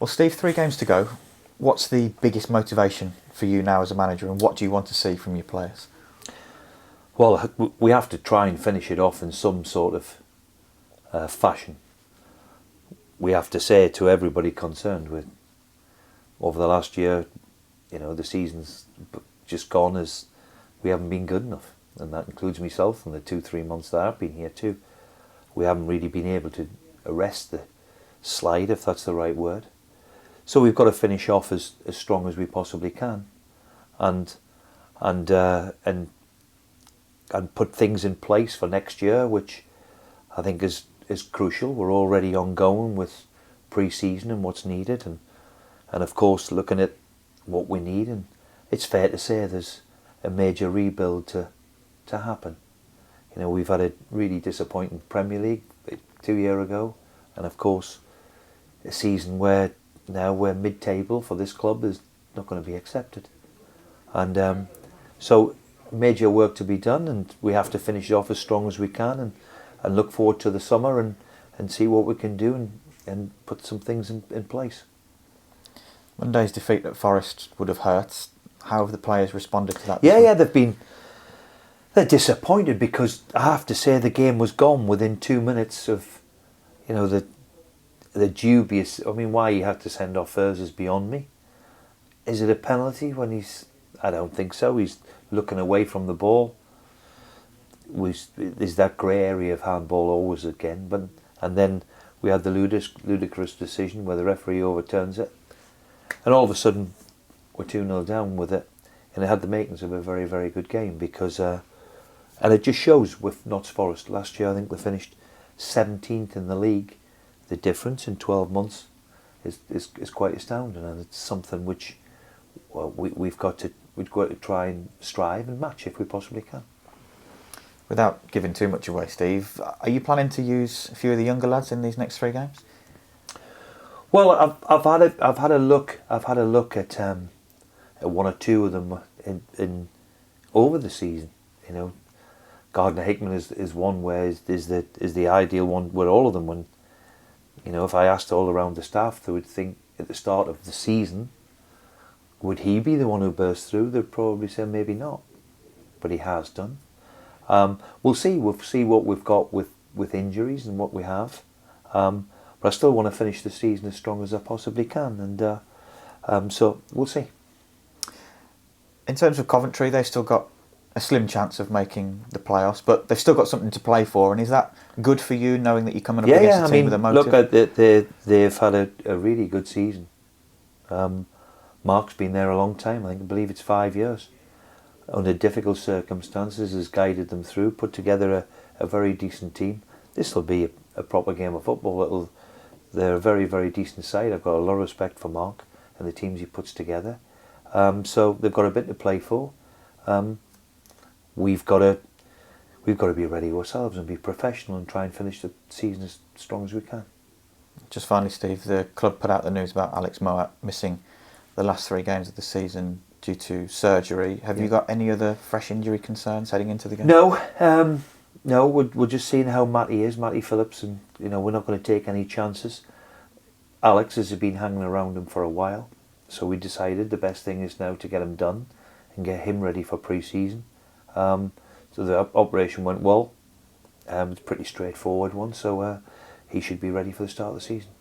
Well, Steve, 3 games to go. What's the biggest motivation for you now as a manager, and what do you want to see from your players? Well, we have to try and finish it off in some sort of fashion. We have to say to everybody concerned with over the last year, the season's just gone as we haven't been good enough, and that includes myself and the 2-3 months that I've been here too. We haven't really been able to arrest the slide, if that's the right word. So we've got to finish off as strong as we possibly can, and put things in place for next year, which I think is crucial. We're already ongoing with pre-season and what's needed, and of course looking at what we need. And it's fair to say there's a major rebuild to happen. We've had a really disappointing Premier League 2 years ago, and of course a season where now we're mid-table for this club is not going to be accepted. And so major work to be done, and we have to finish it off as strong as we can, and look forward to the summer and see what we can do and put some things in place. Monday's defeat at Forest would have hurt. How have the players responded to that? Yeah, they're disappointed, because I have to say the game was gone within 2 minutes of, the dubious. I mean, why he had to send off Furs is beyond me. Is it a penalty when he's? I don't think so. He's looking away from the ball. There's that grey area of handball always again, and then we had the ludicrous decision where the referee overturns it, and all of a sudden we're 2-0 down with it, and it had the makings of a very, very good game, because and it just shows with Notts Forest last year. I think they finished 17th in the league. The difference in 12 months is quite astounding, and it's something which we've got to try and strive and match if we possibly can. Without giving too much away, Steve, are you planning to use a few of the younger lads in these next 3 games? Well, I've had a look at 1 or 2 of them in over the season. Gardner Hickman is one where is the ideal one with all of them. When if I asked all around the staff, they would think at the start of the season, would he be the one who burst through? They'd probably say maybe not, but he has done. We'll see. We'll see what we've got with injuries and what we have. But I still want to finish the season as strong as I possibly can, and so we'll see. In terms of Coventry, they've still got a slim chance of making the playoffs, but they've still got something to play for. And is that good for you, knowing that you're coming up against a team with a motive? Look, they've had a really good season. Mark's been there a long time. I believe it's 5 years. Under difficult circumstances, has guided them through, put together a very decent team. This will be a proper game of football. They're a very, very decent side. I've got a lot of respect for Mark and the teams he puts together. So they've got a bit to play for. We've got to be ready ourselves and be professional and try and finish the season as strong as we can. Just finally, Steve, the club put out the news about Alex Moat missing the last 3 games of the season due to surgery. Have you got any other fresh injury concerns heading into the game? No, we're just seeing how Matty Phillips, and we're not going to take any chances. Alex has been hanging around him for a while, so we decided the best thing is now to get him done and get him ready for pre-season. So the operation went well. It's a pretty straightforward one, so he should be ready for the start of the season.